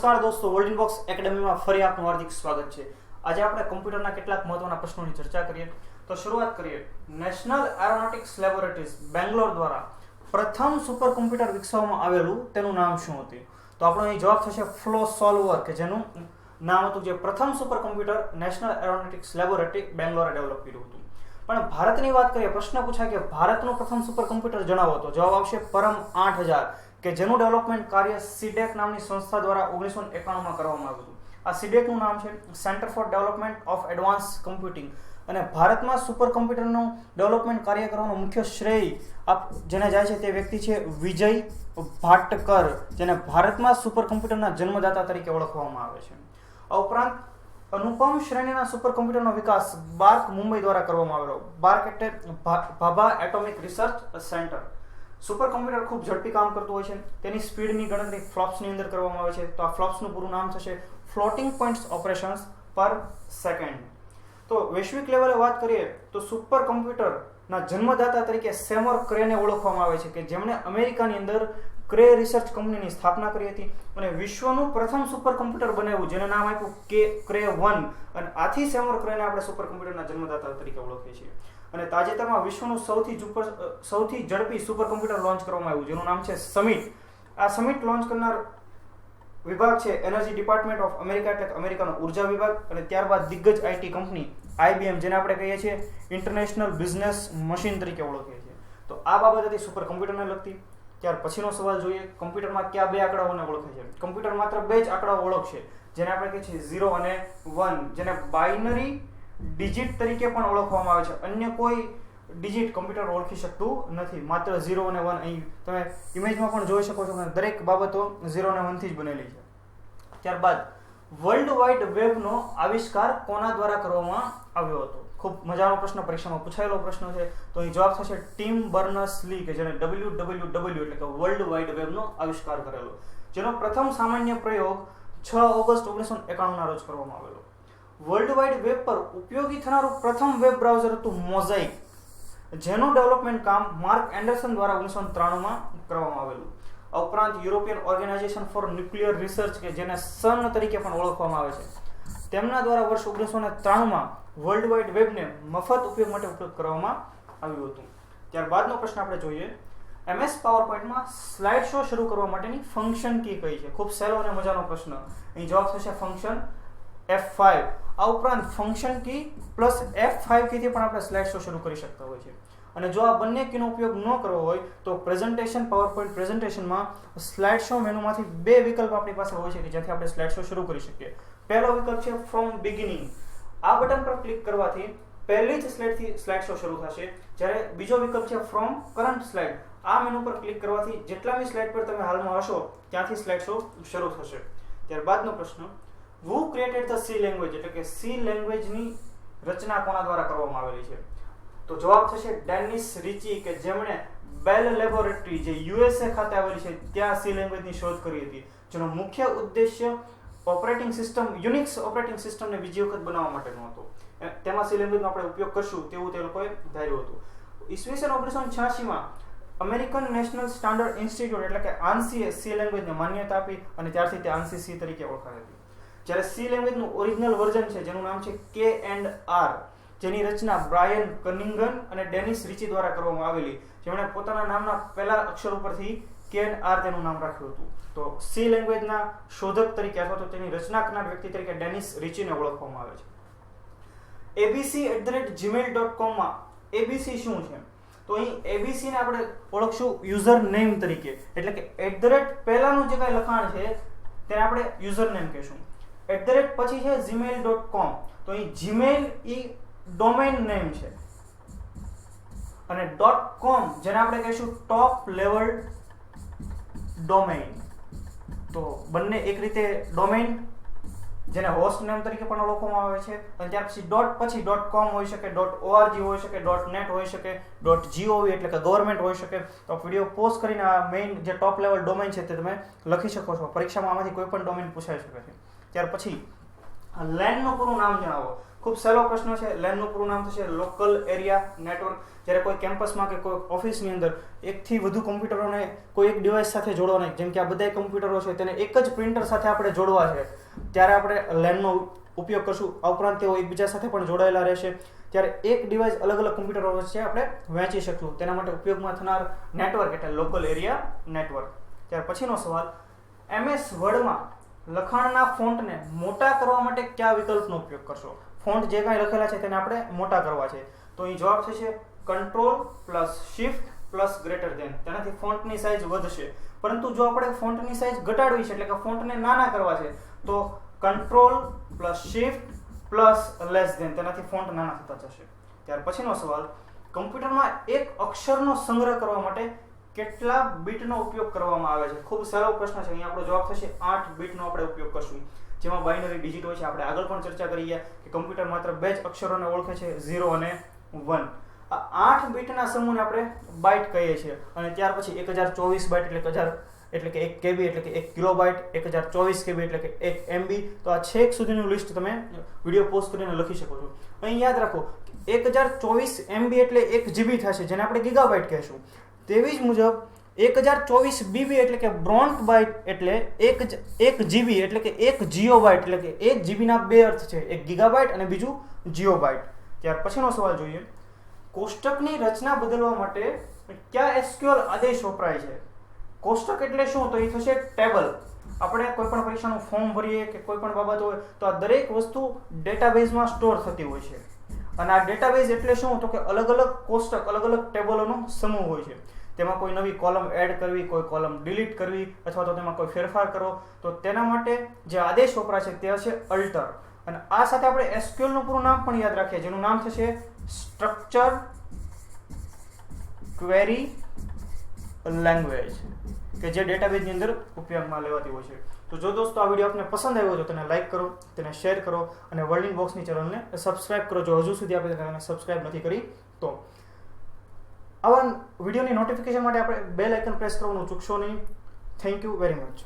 નમસ્કાર દોસ્તો, world inbox એકેડેમીમાં ફરી આપનું હાર્દિક સ્વાગત છે. આજે આપણે કમ્પ્યુટરના કેટલાક મહત્વના પ્રશ્નોની ચર્ચા કરીએ. તો શરૂઆત કરીએ. નેશનલ એરોનોટિક્સ લેબોરેટરીઝ બેંગ્લોર દ્વારા પ્રથમ સુપર કમ્પ્યુટર વિકસાવવામાં આવેલું તેનું નામ શું હતું? તો આપણો અહીં જવાબ થશે ફ્લો સોલ્વર, કે જેનું નામ હતું, જે પ્રથમ super computer national aeronautics laboratory બેંગ્લોરે ડેવલપ કર્યું હતું. પણ ભારતની વાત કરીએ, પ્રશ્ન પૂછાય કે ભારતનું પ્રથમ સુપર કમ્પ્યુટર જણાવો, તો જવાબ આવશે પરમ 8000, કે જેનું ડેવલપમેન્ટ કાર્ય સીડેક નામની સંસ્થા દ્વારા 1991માં કરવામાં આવ્યું હતું. આ સીડેકનું નામ છે centre for development of advance computing. અને ભારતમાં સુપર કમ્પ્યુટરનું ડેવલપમેન્ટ કાર્ય કરવાનો મુખ્ય શ્રેય જેને જાય છે તે વ્યક્તિ છે વિજય ભાટકર, જેને ભારતમાં સુપર કમ્પ્યુટરના જન્મદાતા તરીકે ઓળખવામાં આવે છે. આ ઉપરાંત અનુપમ શ્રેણીના સુપર કમ્પ્યુટરનો વિકાસ બાર્ક મુંબઈ દ્વારા કરવામાં આવેલો. બાર્ક એટલે Bhabha atomic research centre. Super computer ખૂબ ઝડપી કામ કરતું હોય છે. તેની સ્પીડની ગણતરી ફ્લોપ્સની અંદર કરવામાં આવે છે. તો આ ફ્લોપ્સનું પૂરું નામ થશે ફ્લોટિંગ પોઈન્ટ્સ ઓપરેશન્સ પર સેકન્ડ. તો વૈશ્વિક લેવલે વાત કરીએ તો સુપર કમ્પ્યુટરના જન્મદાતા તરીકે સેમર ક્રેને ઓળખવામાં આવે છે, કે જેમણે અમેરિકાની અંદર ક્રે રિસર્ચ કંપનીની સ્થાપના કરી હતી અને વિશ્વનું પ્રથમ સુપર કમ્પ્યુટર બનાવ્યું, જેનું નામ આપ્યું ક્રે 1. અને આથી સેમર ક્રેને આપણે સુપર કમ્પ્યુટરના જન્મદાતા તરીકે ઓળખીએ છીએ. અને તાજેતરમાં વિશ્વનું સૌથી ઝડપી સુપર કમ્પ્યુટર લોન્ચ કરવામાં આવ્યું, જેનું નામ છે સમિટ. આ સમિટ લોન્ચ કરનાર વિભાગ છે એનર્જી ડિપાર્ટમેન્ટ ઓફ અમેરિકા, એટલે અમેરિકાનો ઉર્જા વિભાગ. અને ત્યારબાદ દિગ્ગજ આઈટી કંપની IBM, જેને આપણે કહીએ છીએ ઇન્ટરનેશનલ બિઝનેસ મશીન તરીકે ઓળખીએ છીએ. તો આ બાબત હતી સુપર કમ્પ્યુટરને લગતી. ત્યાર પછીનો સવાલ જોઈએ, કમ્પ્યુટરમાં કયા બે આંકડાઓને ઓળખે છે? કમ્પ્યુટર માત્ર બે જ આંકડાઓ ઓળખશે, જેને આપણે કહીએ છીએ 0 અને 1, જેને બાઇનરી ડિજિટ તરીકે પણ ઓળખવામાં આવે છે. અન્ય કોઈ ડિજિટ કમ્પ્યુટર ઓળખી શકતું નથી, માત્ર 0 અને 1. અહીં તમે ઇમેજમાં પણ જોઈ શકો છો કે દરેક બાબતો 0 અને 1 થી જ બનેલી છે. ત્યારબાદ વર્લ્ડ વાઇડ વેબનો આવિષ્કાર કોના દ્વારા કરવામાં આવ્યો હતો? ખૂબ મજાનો પ્રશ્ન, પરીક્ષામાં પૂછાયેલો પ્રશ્ન છે. તો અહીં જવાબ થશે ટિમ બર્નર્સ-લી, કે જેને WWW એટલે કે વર્લ્ડ વાઇડ વેબનો આવિષ્કાર કરેલો, જેનો પ્રથમ સામાન્ય પ્રયોગ 6 ઓગસ્ટ 1991ના રોજ કરવામાં આવેલો. વર્લ્ડ વાઇડ વેબ પર ઉપયોગી થનારું પ્રથમ વેબ બ્રાઉઝર હતું મોઝાઇક, જેનું ડેવલપમેન્ટ કામ માર્ક એન્ડરસન દ્વારા 1993માં કરવામાં આવેલું. આ ઉપરાંત European organisation for nuclear research, કે જેને CERN તરીકે પણ ઓળખવામાં આવે છે, તેમના દ્વારા વર્ષ 1993માં વર્લ્ડ વાઇડ વેબને મફત ઉપયોગ માટે ઉપયોગ કરવામાં આવ્યું હતું. ત્યારબાદનો પ્રશ્ન આપણે જોઈએ, MS પાવરપોઈન્ટમાં સ્લાઇડ શો શરૂ કરવા માટેની ફંક્શન કી કઈ છે? ખૂબ સહેલો અને મજાનો પ્રશ્ન. અહીં જવાબ થશે ફંક્શન F5. આ ઉપરાંત ફંક્શન કી પ્લસ F5 કીથી પણ આપણે સ્લાઇડ શો શરૂ કરી શકતા હોય છે. અને જો આ બંને કીનો ઉપયોગ ન કરવો હોય તો પ્રેઝન્ટેશન પાવરપોઈન્ટ પ્રેઝન્ટેશનમાં સ્લાઇડ શો મેનુમાંથી બે વિકલ્પ આપણી પાસે હોય છે, કે જેથી આપણે સ્લાઇડ શો શરૂ કરી શકીએ. પહેલો વિકલ્પ છે ફ્રોમ બિગિનિંગ. આ બટન પર ક્લિક કરવાથી પહેલી જ સ્લાઇડથી સ્લાઇડ શો શરૂ થશે. જ્યારે બીજો વિકલ્પ છે ફ્રોમ કરન્ટ સ્લાઇડ. આ મેનુ પર ક્લિક કરવાથી જેટલાની સ્લાઇડ પર તમે હાલમાં હશો ત્યાંથી સ્લાઇડ શો શરૂ થશે. ત્યારબાદનો પ્રશ્ન, Who created the C language, એટલે કે C લેંગ્વેજની રચના કોના દ્વારા કરવામાં આવેલી છે? તો જવાબ થશે ડેનિસ રિચી, કે જેમણે બેલ લેબોરેટરી, જે USA ખાતે આવેલી છે, ત્યાં C લેંગ્વેજની શોધ કરી હતી, જેનો મુખ્ય ઉદ્દેશ્ય ઓપરેટિંગ સિસ્ટમ, યુનિક્સ ઓપરેટિંગ સિસ્ટમને બીજી વખત બનાવવા માટેનો હતો. તેમાં C લેંગ્વેજનો આપણે ઉપયોગ કરશું તેવું તે લોકોએ ધાર્યું હતું. ઈસવીસન 1986માં અમેરિકન નેશનલ સ્ટાન્ડર્ડ ઇન્સ્ટિટ્યૂટ, એટલે કે ANSI C લેંગ્વેજને માન્યતા આપી અને ત્યારથી તે ANSI C તરીકે ઓળખાઈ હતી. જ્યારે C લેંગ્વેજનું ઓરિજિનલ વર્ઝન છે, જેનું નામ છે K&R, જેની રચના બ્રાયન કનિંગન અને ડેનિસ રિચી દ્વારા કરવામાં આવેલી, જેમણે પોતાના નામના પહેલા અક્ષર ઉપરથી K&R તેનું નામ રાખ્યું હતું. તો C લેંગ્વેજના શોધક તરીકે અથવા તો તેની રચના કરનાર વ્યક્તિ તરીકે ડેનિસ રિચીને ઓળખવામાં આવે છે. abc@gmail.com માં ABC શું છે? તો અહીં ABC ને આપણે ઓળખશું યુઝર નેમ તરીકે, એટલે કે @ પહેલાનું જે કાંઈ લખાણ છે તેને આપણે યુઝર નેમ કહેશું. @ પછી છે gmail.com. તો અહીં gmail ઈ ડોમેન નેમ છે અને .com જેને આપણે કહીશું ટોપ લેવલ ડોમેઇન. તો બંને એક રીતે ડોમેઇન, જેને હોસ્ટ નેમ તરીકે પણ ઓળખવામાં આવે છે, અને ત્યાર પછી પછી .com હોઈ શકે, .org હોઈ શકે, .net હોઈ શકે, .gov એટલે કે ગવર્મેન્ટ હોઈ શકે. તો વિડીયો પોઝ કરીને આ મેઇન જે ટોપ લેવલ ડોમેઇન છે તે તમે લખી શકો છો. પરીક્ષામાં આમાંથી કોઈ પણ ડોમેઇન પૂછાઈ શકે છે. ત્યાર પછી LAN નું પૂરું નામ જણાવો. ખૂબ સહેલો પ્રશ્ન છે. LAN નું પૂરું નામ થશે લોકલ એરિયા નેટવર્ક. જ્યારે કોઈ કેમ્પસમાં કે કોઈ ઓફિસની અંદર એકથી વધુ કમ્પ્યુટરોને કોઈ એક ડિવાઇસ સાથે જોડવાના, જેમ કે આ બધા કમ્પ્યુટરો છે તેને એક જ પ્રિન્ટર સાથે આપણે જોડવા છે, ત્યારે આપણે LAN નો ઉપયોગ કરશું. આ ઉપરાંત તેઓ એકબીજા સાથે પણ જોડાયેલા રહેશે, ત્યારે એક ડિવાઇસ અલગ અલગ કમ્પ્યુટરો વચ્ચે આપણે વહેંચી શકશું. તેના માટે ઉપયોગમાં થનાર નેટવર્ક એટલે લોકલ એરિયા નેટવર્ક. ત્યાર પછીનો સવાલ, MS વર્ડમાં લખાણના ફોન્ટને મોટા કરવા માટે કયા વિકલ્પનો ઉપયોગ કરશો? ફોન્ટ જે કાંઈ લખેલા છે તેને આપણે મોટા કરવા છે, તો અહીં જવાબ થશે control plus shift plus greater than. તેનાથી ફોન્ટની સાઇઝ વધશે. પરંતુ જો આપણે ફોન્ટની સાઇઝ ઘટાડવી છે એટલે કે ફોન્ટને નાના કરવા છે, તો control plus shift plus less than. તેનાથી ફોન્ટ નાના થતા જશે. ત્યાર પછીનો સવાલ, કમ્પ્યુટરમાં એક અક્ષરનો સંગ્રહ કરવા માટે કેટલા બીટનો ઉપયોગ કરવામાં આવે છે? ખૂબ સારો પ્રશ્ન છે. અહીં આપણો જવાબ થશે 8 બીટનો આપણે ઉપયોગ કરશું, જેમાં બાઇનરી ડિજિટ હોય છે. આપણે આગળ પણ ચર્ચા કરી કે કમ્પ્યુટર માત્ર 2 જ અક્ષરોને ઓળખે છે, 0 અને 1. આ 8 બીટના સમૂહને આપણે બાઇટ કહીએ છીએ. અને ત્યાર પછી 1024 બાઇટ એટલે કે 1 KB એટલે કે 1 કિલોબાઇટ, 1024 KB એટલે કે 1 MB. તો આ છેક સુધીનું લિસ્ટ તમે વિડીયો પોસ્ટ કરીને લખી શકો છો. અહીં યાદ રાખો 1024 MB એટલે 1 GB થશે, જેને આપણે ગીગાબાઇટ કહીશું. તેવી જ મુજબ 1024 BB એટલે કે બ્રોડ બાઇટ એટલે 1 GB એટલે કે 1 જીઓબાઇટ એટલે કે 1 GB ના બે અર્થ છે, એક ગીગાબાઇટ અને બીજું જીઓબાઇટ. ત્યાર પછીનો સવાલ જોઈએ, કોષ્ટકની રચના બદલવા માટે કયા SQL આદેશ વપરાય છે? કોષ્ટક એટલે શું? તો એ થશે ટેબલ. આપણે કોઈ પણ પરીક્ષાનું ફોર્મ ભરીએ કે કોઈ પણ બાબત હોય તો આ દરેક વસ્તુ ડેટાબેઝમાં સ્ટોર થતી હોય છે. અને આ ડેટાબેઝ એટલે શું? તો કે અલગ અલગ કોષ્ટક, અલગ અલગ ટેબલોનો સમૂહ હોય છે. તેમાં કોઈ નવી કોલમ એડ કરવી, કોઈ કોલમ ડિલીટ કરવી, અથવા તો તેમાં કોઈ ફેરફાર કરવો, તો તેના માટે જે આદેશ વપરાય છે તે હશે અલ્ટર. અને આ સાથે આપણે SQL નું પૂરું નામ પણ યાદ રાખીએ, જેનું નામ થશે સ્ટ્રક્ચર ક્વેરી લેંગ્વેજ, કે જે ડેટાબેઝની અંદર ઉપયોગમાં લેવાતી હોય છે. તો જો દોસ્તો આ વિડીયો આપને પસંદ આવ્યો તો તેને લાઇક કરો, તેને શેર કરો અને વર્લ્ડ બોક્સની ચેનલને સબસ્ક્રાઇબ કરો જો હજુ સુધી આપણે તેને સબસ્ક્રાઇબ નથી કરી તો. આવા વિડીયોની નોટિફિકેશન માટે આપણે બેલ આઇકન પ્રેસ કરવાનું ચૂકશો નહીં. Thank you very much.